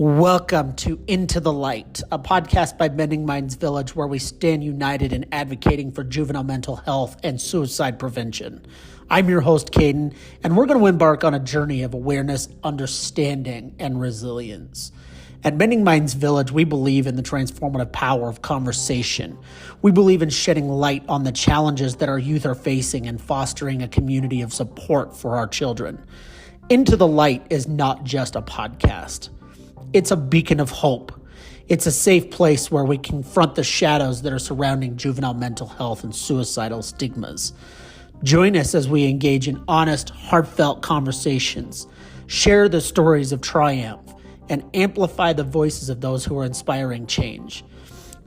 Welcome to Into the Light, a podcast by Mending Minds Village where we stand united in advocating for juvenile mental health and suicide prevention. I'm your host, Caden, and we're going to embark on a journey of awareness, understanding, and resilience. At Mending Minds Village, we believe in the transformative power of conversation. We believe in shedding light on the challenges that our youth are facing and fostering a community of support for our children. Into the Light is not just a podcast. It's a beacon of hope. It's a safe place where we confront the shadows that are surrounding juvenile mental health and suicidal stigmas. Join us as we engage in honest, heartfelt conversations, share the stories of triumph, and amplify the voices of those who are inspiring change.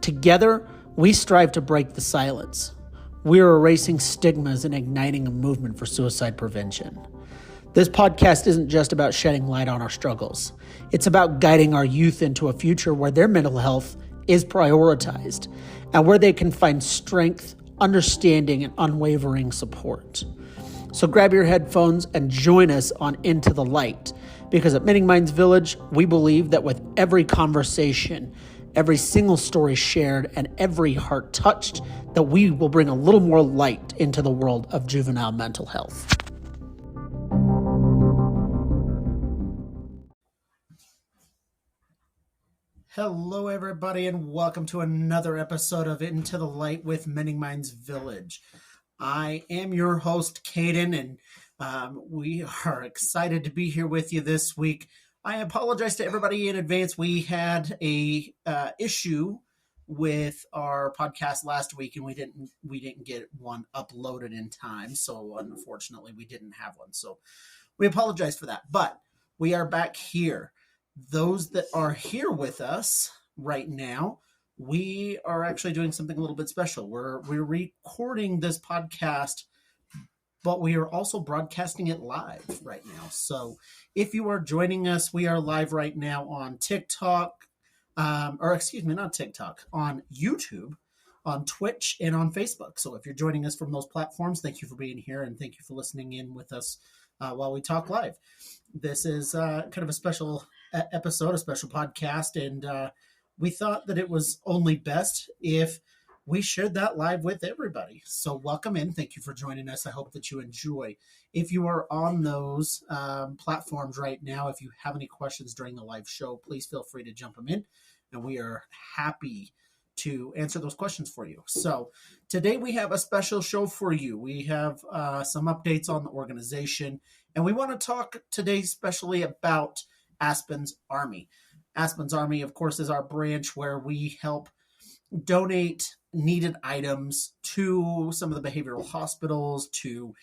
Together, we strive to break the silence. We are erasing stigmas and igniting a movement for suicide prevention. This podcast isn't just about shedding light on our struggles. It's about guiding our youth into a future where their mental health is prioritized and where they can find strength, understanding, and unwavering support. So grab your headphones and join us on Into the Light, because at Mending Minds Village, we believe that with every conversation, every single story shared, and every heart touched, that we will bring a little more light into the world of juvenile mental health. Hello, everybody, and welcome to another episode of Into the Light with Mending Minds Village. I am your host, Caden, and we are excited to be here with you this week. I apologize to everybody in advance. We had a issue with our podcast last week, and we didn't get one uploaded in time. So unfortunately, we didn't have one. So we apologize for that. But we are back here. Those that are here with us right now, we are actually doing something a little bit special. We're recording this podcast, but we are also broadcasting it live right now. So if you are joining us, we are live right now on TikTok, not TikTok, on YouTube, on Twitch, and on Facebook. So if you're joining us from those platforms, thank you for being here and thank you for listening in with us while we talk live. This is kind of a special episode, a special podcast, and we thought that it was only best if we shared that live with everybody. So welcome in. Thank you for joining us. I hope that you enjoy. If you are on those platforms right now, if you have any questions during the live show, please feel free to jump them in, and we are happy to answer those questions for you. So today we have a special show for you. We have some updates on the organization, and we want to talk today especially about Aspen's Army. Aspen's Army, of course, is our branch where we help donate needed items to some of the behavioral hospitals, to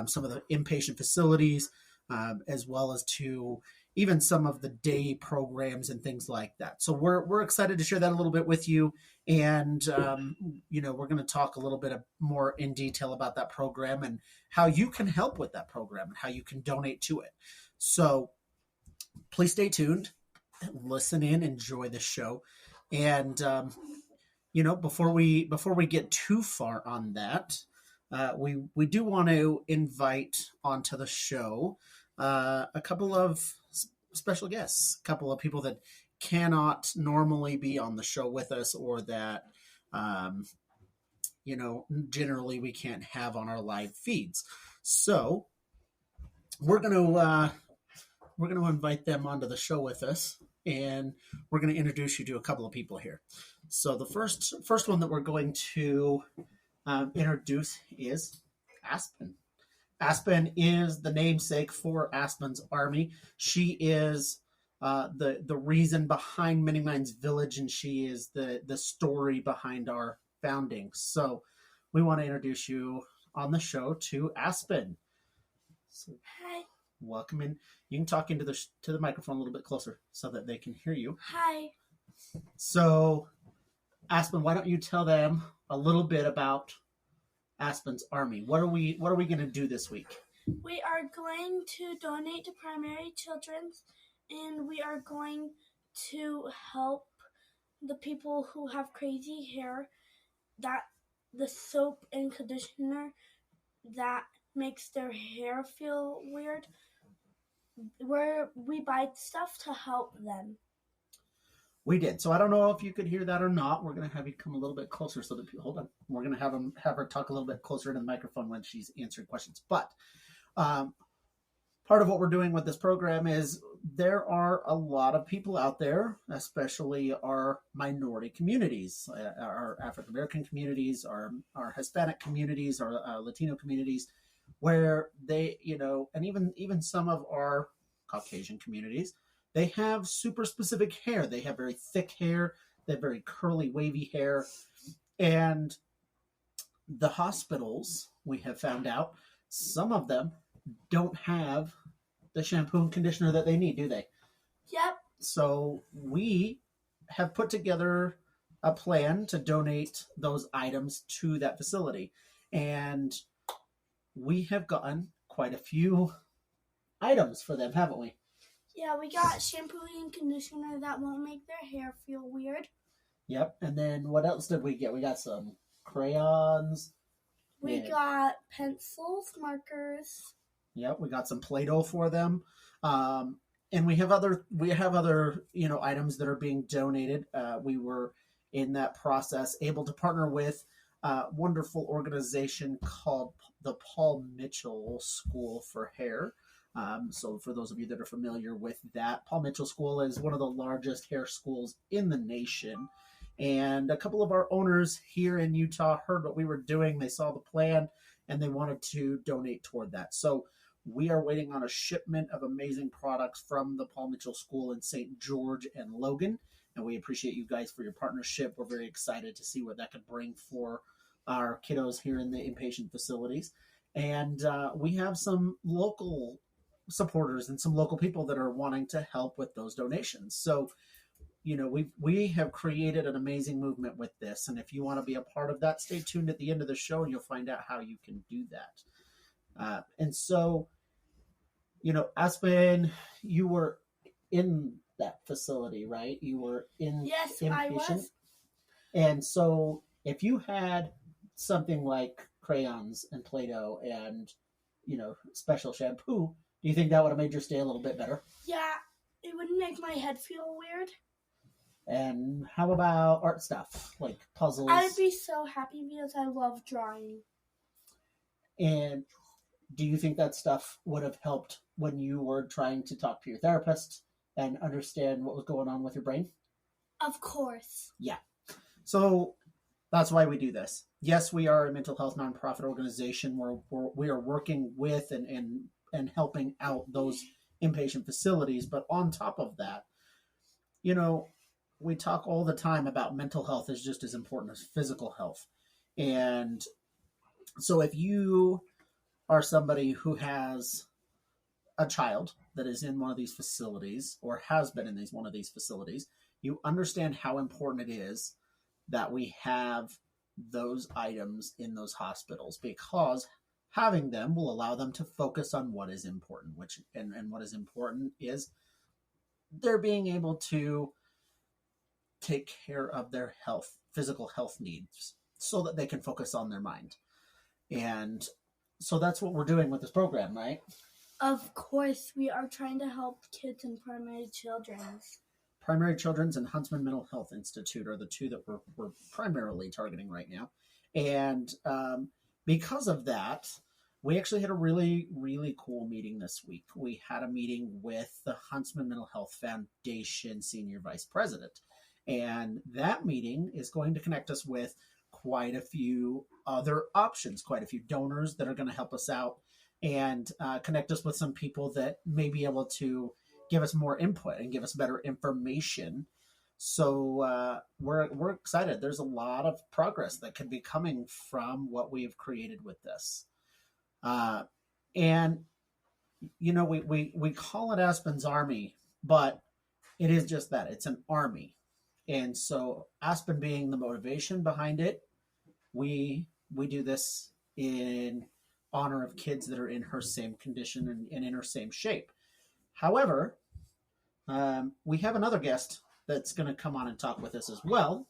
some of the inpatient facilities, as well as to even some of the day programs and things like that. So we're excited to share that a little bit with you. And, we're going to talk a little bit more in detail about that program and how you can help with that program and how you can donate to it. So please stay tuned, listen in, enjoy the show. And, before we get too far on that, we do want to invite onto the show a couple of special guests, a couple of people that cannot normally be on the show with us, or that generally we can't have on our live feeds. So we're going to invite them onto the show with us, and we're going to introduce you to a couple of people here. So the first one that we're going to introduce is Aspen. Aspen is the namesake for Aspen's Army. She is the reason behind Mending Minds Village, and she is the story behind our founding. So we want to introduce you on the show to Aspen. So, hi. Welcome in. You can talk into the microphone a little bit closer so that they can hear you. Hi. So, Aspen, why don't you tell them a little bit about Aspen's Army? What are we going to do this week? We are going to donate to Primary Children's, and we are going to help the people who have crazy hair, that the soap and conditioner that makes their hair feel weird, where we buy stuff to help them. We did. So I don't know if you could hear that or not. We're going to have you come a little bit closer so that people, hold on. We're going to have her talk a little bit closer into the microphone when she's answering questions. But um, part of what we're doing with this program is there are a lot of people out there, especially our minority communities, our African American communities, our Hispanic communities, our Latino communities, where they, and even some of our Caucasian communities, they have super specific hair. They have very thick hair. They have very curly, wavy hair, and the hospitals, we have found out, some of them don't have the shampoo and conditioner that they need, do they? Yep. So we have put together a plan to donate those items to that facility. And we have gotten quite a few items for them, haven't we? Yeah, we got shampoo and conditioner that won't make their hair feel weird. Yep. And then what else did we get? We got some crayons. We got pencils, markers. Yep, we got some Play-Doh for them. And we have other items that are being donated. We were in that process able to partner with a wonderful organization called the Paul Mitchell School for Hair. So for those of you that are familiar with that, Paul Mitchell School is one of the largest hair schools in the nation. And a couple of our owners here in Utah heard what we were doing. They saw the plan and they wanted to donate toward that. So we are waiting on a shipment of amazing products from the Paul Mitchell School in St. George and Logan. And we appreciate you guys for your partnership. We're very excited to see what that could bring for our kiddos here in the inpatient facilities. And we have some local supporters and some local people that are wanting to help with those donations. So, we have created an amazing movement with this. And if you want to be a part of that, stay tuned at the end of the show and you'll find out how you can do that. And so, Aspen, you were in that facility, right? You were in Yes, inpatient. I was. And so if you had something like crayons and Play-Doh and, special shampoo, do you think that would have made your stay a little bit better? Yeah, it would make my head feel weird. And how about art stuff, like puzzles? I'd be so happy because I love drawing. And do you think that stuff would have helped when you were trying to talk to your therapist and understand what was going on with your brain? Of course. Yeah. So that's why we do this. Yes, we are a mental health nonprofit organization where we are working with and helping out those inpatient facilities. But on top of that, we talk all the time about mental health is just as important as physical health. And so if you are somebody who has a child that is in one of these facilities or has been in one of these facilities, you understand how important it is that we have those items in those hospitals, because having them will allow them to focus on what is important, and what is important is they're being able to take care of their physical health needs so that they can focus on their mind. And so that's what we're doing with this program, right? Of course, we are trying to help kids in primary children's. Primary Children's and Huntsman Mental Health Institute are the two that we're primarily targeting right now. And because of that, we actually had a really, really cool meeting this week. We had a meeting with the Huntsman Mental Health Foundation Senior Vice President. And that meeting is going to connect us with quite a few other options, quite a few donors that are going to help us out and connect us with some people that may be able to give us more input and give us better information. So we're excited. There's a lot of progress that could be coming from what we've created with this. And, we call it Aspen's Army, but it is just that. It's an army. And so Aspen being the motivation behind it, we do this in honor of kids that are in her same condition and in her same shape. However, we have another guest that's going to come on and talk with us as well,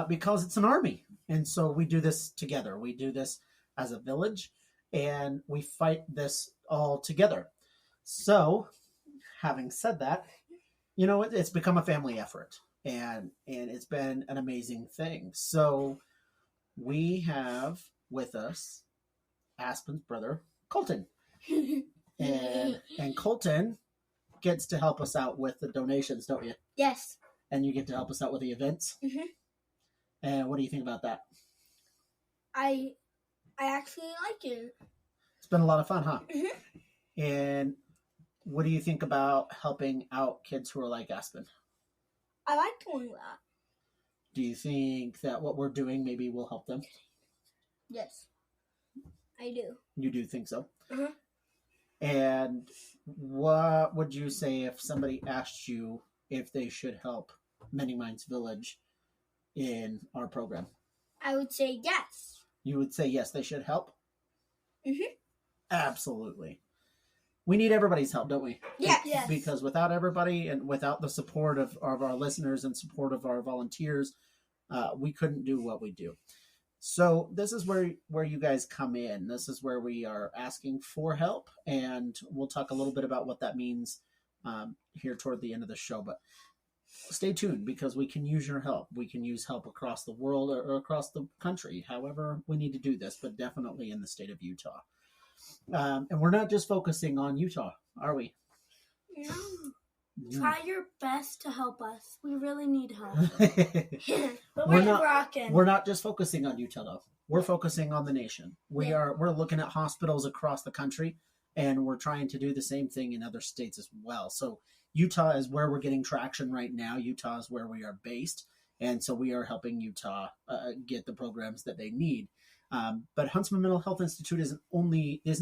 because it's an army. And so we do this together. We do this as a village, and we fight this all together. So, having said that, it's become a family effort, and it's been an amazing thing. So we have with us Aspen's brother, Colton. And Colton gets to help us out with the donations, don't you? Yes. And you get to help us out with the events. Mm-hmm. And what do you think about that? I actually like it. It's been a lot of fun, huh? Mm-hmm. And what do you think about helping out kids who are like Aspen? I like doing that. Do you think that what we're doing maybe will help them? Yes, I do. You do think so? Mm-hmm. And what would you say if somebody asked you if they should help Mending Minds Village in our program? I would say yes. You would say yes, they should help? Mm-hmm. Absolutely. We need everybody's help, don't we? Yes. Because without everybody and without the support of our listeners and support of our volunteers, we couldn't do what we do. So this is where you guys come in. This is where we are asking for help, and we'll talk a little bit about what that means here toward the end of the show. But stay tuned, because we can use your help. We can use help across the world or across the country, however we need to do this, but definitely in the state of Utah. And we're not just focusing on Utah, are we? No. Try your best to help us. We really need help. But we're not just focusing on Utah, though. We're focusing on the nation. We're looking at hospitals across the country, and we're trying to do the same thing in other states as well. So Utah is where we're getting traction right now. Utah is where we are based, and so we are helping Utah get the programs that they need. But Huntsman Mental Health Institute isn't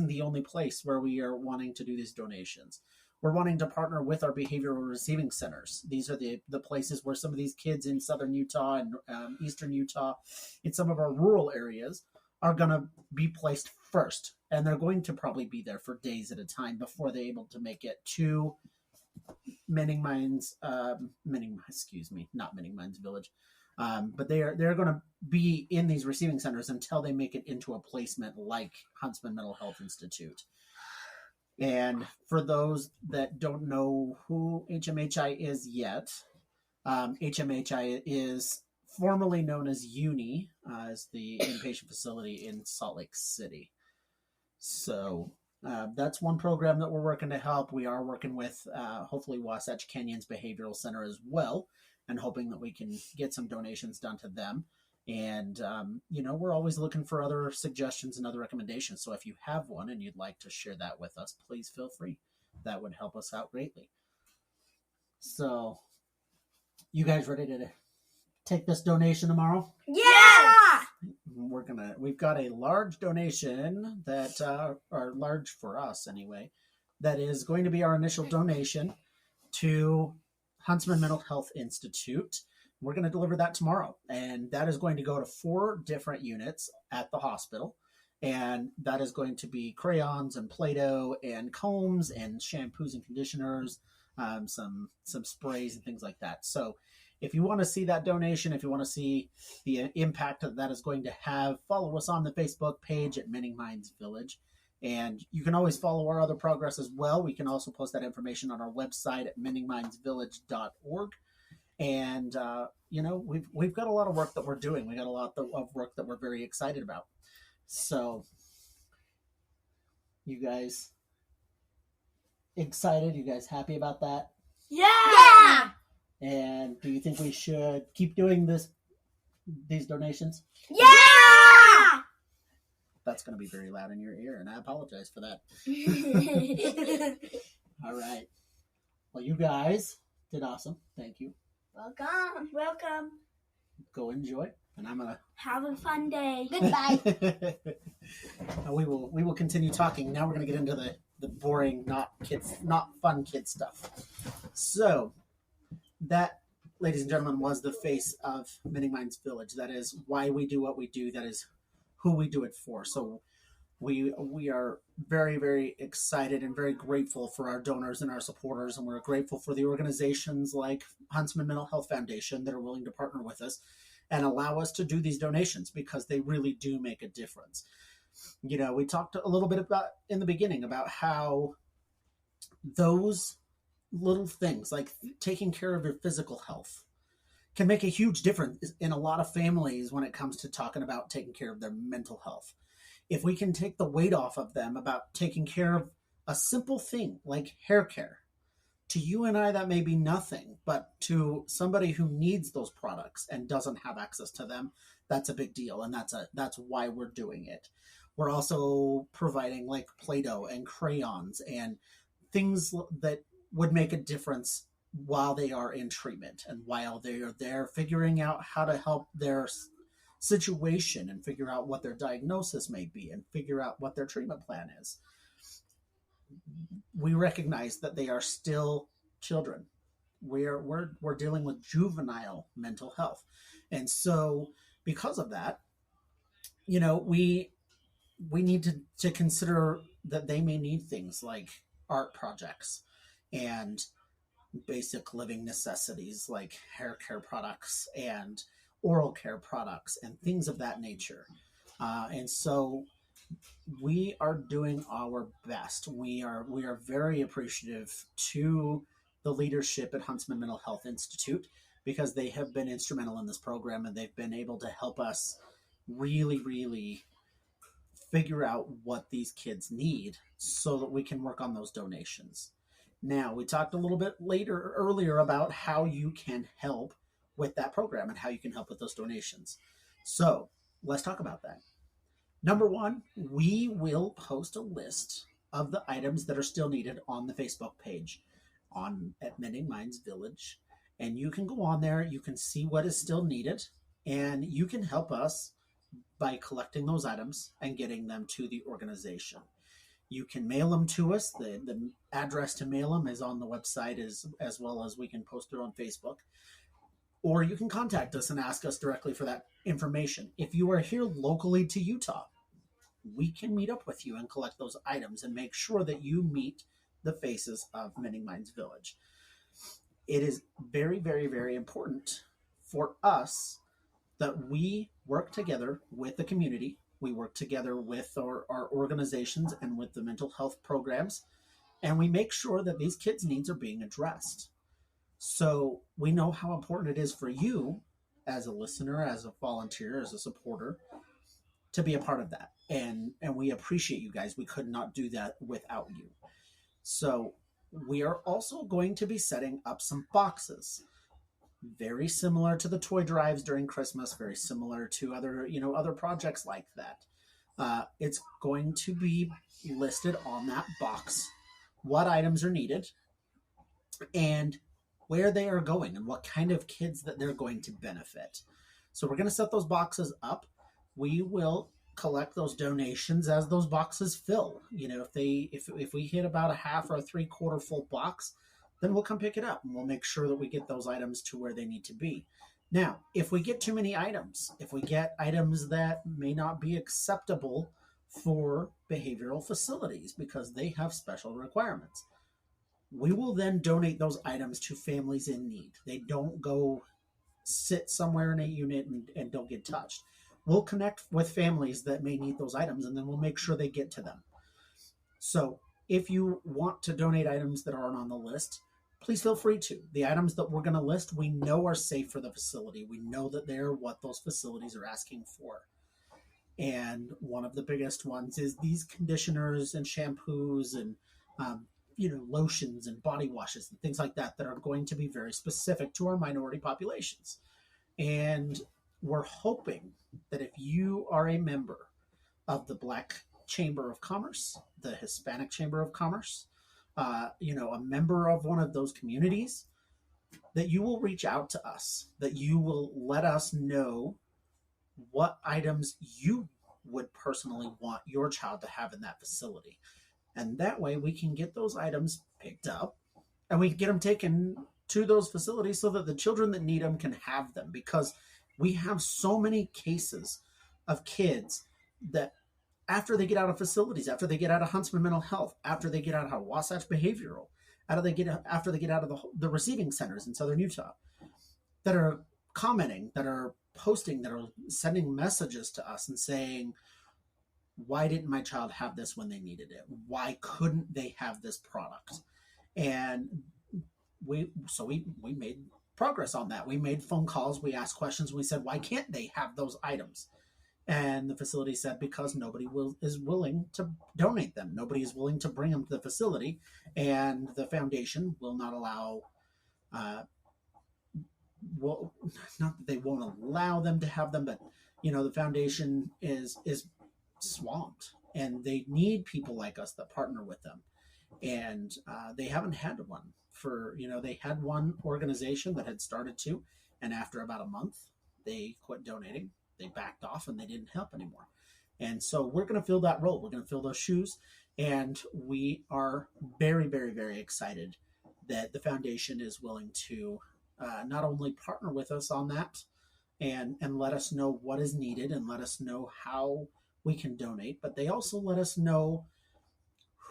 the only place where we are wanting to do these donations. We're wanting to partner with our behavioral receiving centers. These are the places where some of these kids in southern Utah and eastern Utah, in some of our rural areas, are going to be placed first. And they're going to probably be there for days at a time before they're able to make it to Mending Minds Village. But they're going to be in these receiving centers until they make it into a placement like Huntsman Mental Health Institute. And for those that don't know who HMHI is yet, HMHI is formerly known as UNI, as the inpatient facility in Salt Lake City. So that's one program that we're working to help. We are working with hopefully Wasatch Canyon's Behavioral Center as well, and hoping that we can get some donations done to them. And, we're always looking for other suggestions and other recommendations. So if you have one and you'd like to share that with us, please feel free. That would help us out greatly. So, you guys ready to take this donation tomorrow? Yeah! We've got a large donation that, are large for us anyway, that is going to be our initial donation to Huntsman Mental Health Institute. We're going to deliver that tomorrow, and that is going to go to 4 different units at the hospital, and that is going to be crayons and Play-Doh and combs and shampoos and conditioners, some sprays and things like that. So if you want to see that donation, if you want to see the impact that is going to have, follow us on the Facebook page at Mending Minds Village. And you can always follow our other progress as well. We can also post that information on our website at mendingmindsvillage.org. And, we've got a lot of work that we're doing. We got a lot of work that we're very excited about. So, you guys excited? You guys happy about that? Yeah! And do you think we should keep doing these donations? Yeah! That's going to be very loud in your ear, and I apologize for that. All right. Well, you guys did awesome. Thank you. Welcome. Go enjoy, and I'm gonna have a fun day. Goodbye. we will continue talking. Now we're gonna get into the boring, not fun kid stuff. So that, ladies and gentlemen, was the face of Mending Minds Village. That is why we do what we do. That is who we do it for. So we are very, very excited and very grateful for our donors and our supporters, and we're grateful for the organizations like Huntsman Mental Health Foundation that are willing to partner with us and allow us to do these donations, because they really do make a difference. We talked a little bit about in the beginning about how those little things like taking care of your physical health can make a huge difference in a lot of families when it comes to talking about taking care of their mental health. If we can take the weight off of them about taking care of a simple thing like hair care, to you and I, that may be nothing, but to somebody who needs those products and doesn't have access to them, that's a big deal, and that's why we're doing it. We're also providing like Play-Doh and crayons and things that would make a difference while they are in treatment and while they are there figuring out how to help their situation and figure out what their diagnosis may be and figure out what their treatment plan is. We recognize that they are still children. We're dealing with juvenile mental health, and so because of that, we need to consider that they may need things like art projects and basic living necessities like hair care products and oral care products and things of that nature. And so we are doing our best. We are very appreciative to the leadership at Huntsman Mental Health Institute because they have been instrumental in this program and they've been able to help us really, really figure out what these kids need so that we can work on those donations. Now, we talked a little bit earlier about how you can help with that program and how you can help with those donations. So let's talk about that. Number one, we will post a list of the items that are still needed on the Facebook page at Mending Minds Village. And you can go on there, you can see what is still needed, and you can help us by collecting those items and getting them to the organization. You can mail them to us. The address to mail them is on the website as well as we can post it on Facebook. Or you can contact us and ask us directly for that information. If you are here locally to Utah, we can meet up with you and collect those items and make sure that you meet the faces of Mending Minds Village. It is very, very, very important for us that we work together with the community. We work together with our organizations and with the mental health programs, and we make sure that these kids' needs are being addressed. So we know how important it is for you as a listener, as a volunteer, as a supporter, to be a part of that. And we appreciate you guys. We could not do that without you. So we are also going to be setting up some boxes very similar to the toy drives during Christmas, very similar to other projects like that. It's going to be listed on that box what items are needed and where they are going and what kind of kids that they're going to benefit. So we're going to set those boxes up. We will collect those donations as those boxes fill. If we hit about a half or a 3/4 full box, then we'll come pick it up and we'll make sure that we get those items to where they need to be. Now, if we get too many items, if we get items that may not be acceptable for behavioral facilities because they have special requirements, we will then donate those items to families in need. They don't go sit somewhere in a unit and don't get touched. We'll connect with families that may need those items and then we'll make sure they get to them. So if you want to donate items that aren't on the list, please feel free to. The items that we're going to list, we know are safe for the facility. We know that they're what those facilities are asking for. And one of the biggest ones is these conditioners and shampoos and lotions and body washes and things like that that are going to be very specific to our minority populations. And we're hoping that if you are a member of the Black Chamber of Commerce, the Hispanic Chamber of Commerce, a member of one of those communities, that you will reach out to us, that you will let us know what items you would personally want your child to have in that facility. And that way we can get those items picked up and we can get them taken to those facilities so that the children that need them can have them, because we have so many cases of kids that after they get out of facilities, after they get out of Huntsman Mental Health, after they get out of Wasatch Behavioral, after they get out of the receiving centers in Southern Utah, that are commenting, that are posting, that are sending messages to us and saying, why didn't my child have this when they needed it? Why couldn't they have this product? And we made progress on that. We made phone calls, we asked questions, we said, why can't they have those items? And the facility said, because nobody is willing to donate them. Nobody is willing to bring them to the facility, and the foundation will not allow. Well, not that they won't allow them to have them, but the foundation is swamped, and they need people like us that partner with them. And they haven't had one they had one organization that had started to, and after about a month, they quit donating. They backed off, and they didn't help anymore. And so we're going to fill that role. We're going to fill those shoes, and we are very, very, very excited that the foundation is willing to not only partner with us on that and let us know what is needed and let us know how we can donate, but they also let us know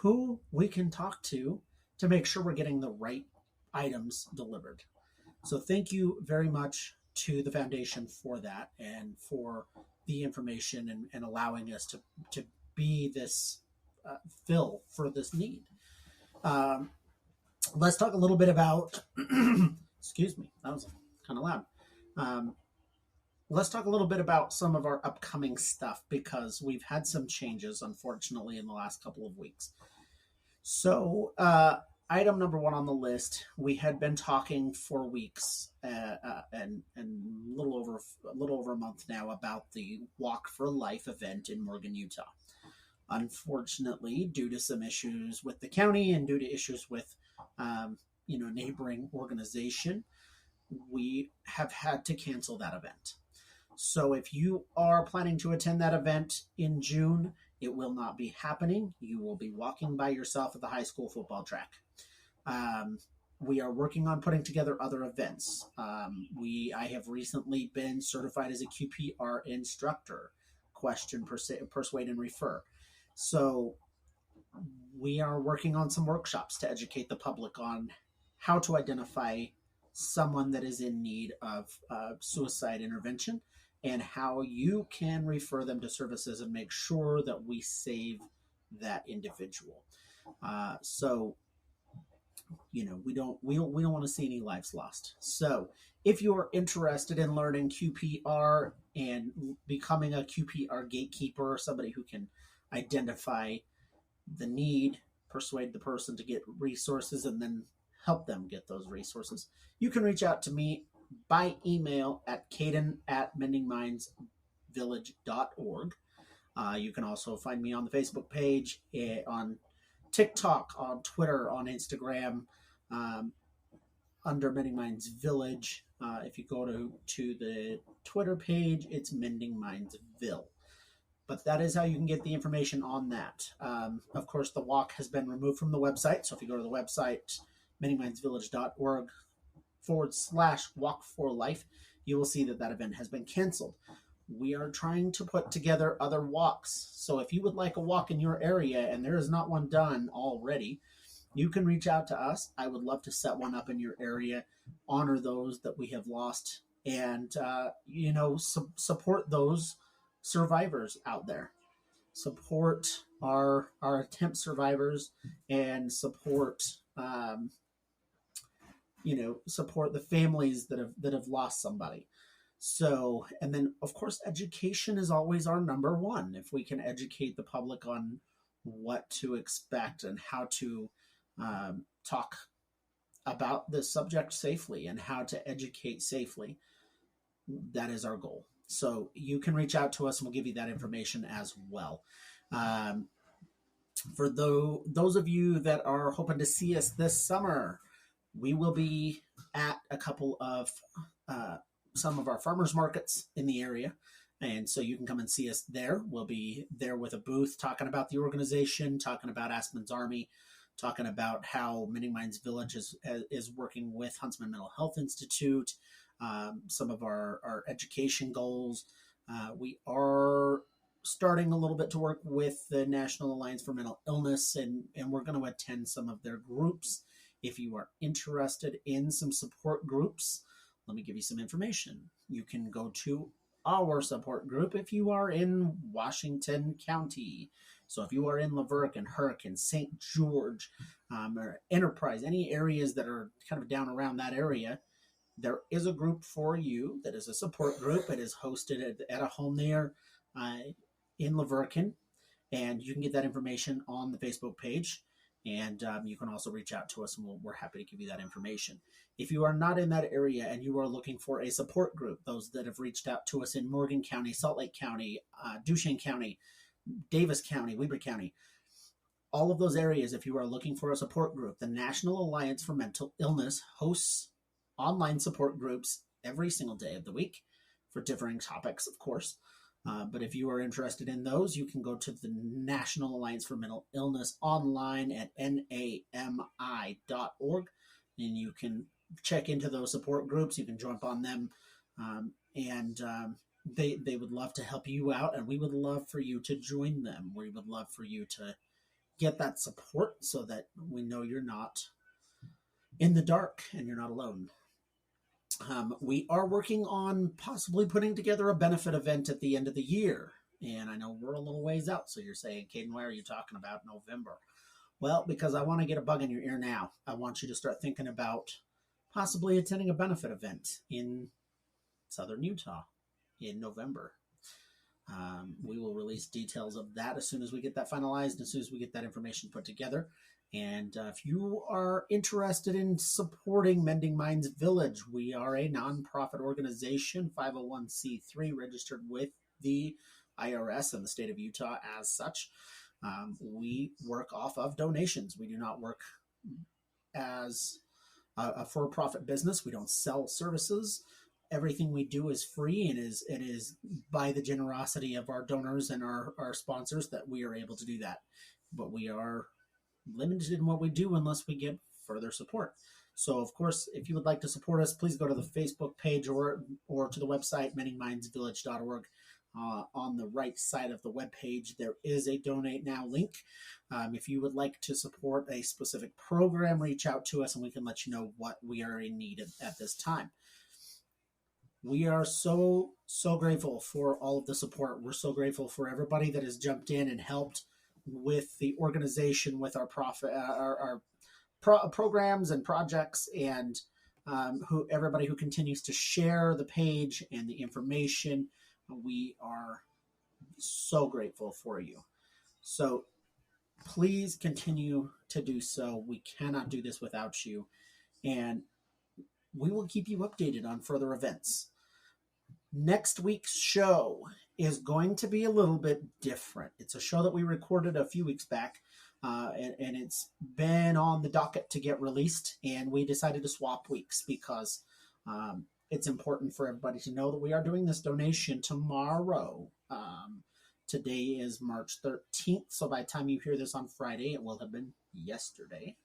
who we can talk to make sure we're getting the right items delivered. So thank you very much to the foundation for that and for the information and allowing us to be this fill for this need. Um, let's talk a little bit about, excuse me, that was kind of loud. Let's talk a little bit about some of our upcoming stuff, because we've had some changes, unfortunately, in the last couple of weeks. So, item number one on the list, we had been talking for weeks and a little over a month now about the Walk for Life event in Morgan, Utah. Unfortunately, due to some issues with the county and due to issues with neighboring organization, we have had to cancel that event. So if you are planning to attend that event in June, it will not be happening. You will be walking by yourself at the high school football track. We are working on putting together other events. I have recently been certified as a QPR instructor. Question, persuade, and refer. So we are working on some workshops to educate the public on how to identify someone that is in need of suicide intervention and how you can refer them to services and make sure that we save that individual. So we don't want to see any lives lost. So if you're interested in learning QPR and becoming a QPR gatekeeper, or somebody who can identify the need, persuade the person to get resources, and then help them get those resources, you can reach out to me by email at caden@mendingmindsvillage.org. You can also find me on the Facebook page, on TikTok, on Twitter, on Instagram, under Mending Minds Village. If you go to the Twitter page, it's Mending Mindsville. But that is how you can get the information on that. Of course, the walk has been removed from the website. So if you go to the website, mendingmindsvillage.org/walk for life, you will see that event has been canceled. We are trying to put together other walks. So if you would like a walk in your area and there is not one done already, you can reach out to us. I would love to set one up in your area, honor those that we have lost, and support those survivors out there. Support our attempt survivors, and support support the families that have lost somebody. So, and then of course, education is always our number one. If we can educate the public on what to expect and how to talk about this subject safely and how to educate safely, that is our goal. So you can reach out to us and we'll give you that information as well. For those of you that are hoping to see us this summer, we will be at a couple of some of our farmers markets in the area. And so you can come and see us there. We'll be there with a booth talking about the organization, talking about Aspen's Army, talking about how Mending Minds Village is working with Huntsman Mental Health Institute, some of our education goals. We are starting a little bit to work with the National Alliance for Mental Illness, and we're going to attend some of their groups. If you are interested in some support groups, let me give you some information. You can go to our support group if you are in Washington County. So if you are in Laverne and Herc and St. George or Enterprise, any areas that are kind of down around that area, there is a group for you that is a support group. It is hosted at a home there uh, in Laverkin, and you can get that information on the Facebook page. And you can also reach out to us, and we're happy to give you that information. If you are not in that area and you are looking for a support group, those that have reached out to us in Morgan County, Salt Lake County, Duchesne County, Davis County, Weber County, all of those areas, if you are looking for a support group, the National Alliance for Mental Illness hosts online support groups every single day of the week for differing topics, of course. But if you are interested in those, you can go to the National Alliance for Mental Illness online at nami.org, and you can check into those support groups. You can jump on them, and they would love to help you out, and we would love for you to join them. We would love for you to get that support so that we know you're not in the dark and you're not alone. We are working on possibly putting together a benefit event at the end of the year. And I know we're a little ways out. So you're saying, Caden, why are you talking about November? Well, because I want to get a bug in your ear now. I want you to start thinking about possibly attending a benefit event in southern Utah in November. We will release details of that as soon as we get that finalized, as soon as we get that information put together. And if you are interested in supporting Mending Minds Village, we are a nonprofit organization, 501c3, registered with the IRS and the state of Utah as such. We work off of donations. We do not work as a for-profit business. We don't sell services. Everything we do is free, and it is by the generosity of our donors and our sponsors that we are able to do that. But we are limited in what we do unless we get further support. So, of course, if you would like to support us, please go to the Facebook page or to the website, mendingmindsvillage.org. On the right side of the webpage, there is a Donate Now link. If you would like to support a specific program, reach out to us and we can let you know what we are in need of at this time. We are so grateful for all of the support. We're so grateful for everybody that has jumped in and helped with the organization, with our programs and projects, and everybody who continues to share the page and the information. We are so grateful for you. So please continue to do so. We cannot do this without you. And we will keep you updated on further events. Next week's show is going to be a little bit different. It's a show that we recorded a few weeks back, and it's been on the docket to get released, and we decided to swap weeks because it's important for everybody to know that we are doing this donation tomorrow. Today is March 13th, so by the time you hear this on Friday, it will have been yesterday.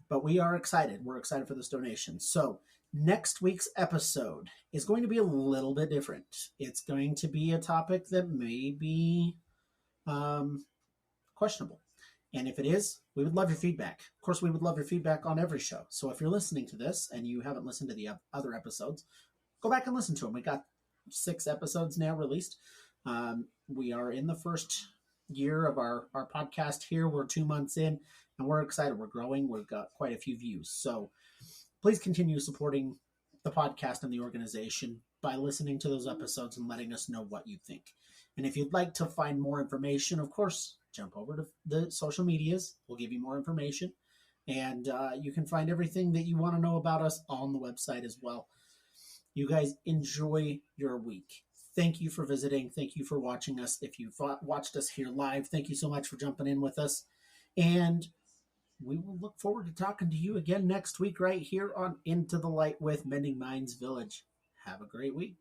But we are excited. We're excited for this donation. So next week's episode is going to be a little bit different. It's going to be a topic that may be questionable. And if it is, we would love your feedback. Of course, we would love your feedback on every show. So if you're listening to this and you haven't listened to the other episodes, go back and listen to them. We got 6 episodes now released. We are in the first year of our podcast here. We're 2 months in, and we're excited. We're growing. We've got quite a few views. So please continue supporting the podcast and the organization by listening to those episodes and letting us know what you think. And if you'd like to find more information, of course, jump over to the social medias. We'll give you more information. And you can find everything that you want to know about us on the website as well. You guys enjoy your week. Thank you for visiting. Thank you for watching us. If you've watched us here live, thank you so much for jumping in with us. And we will look forward to talking to you again next week right here on Into the Light with Mending Minds Village. Have a great week.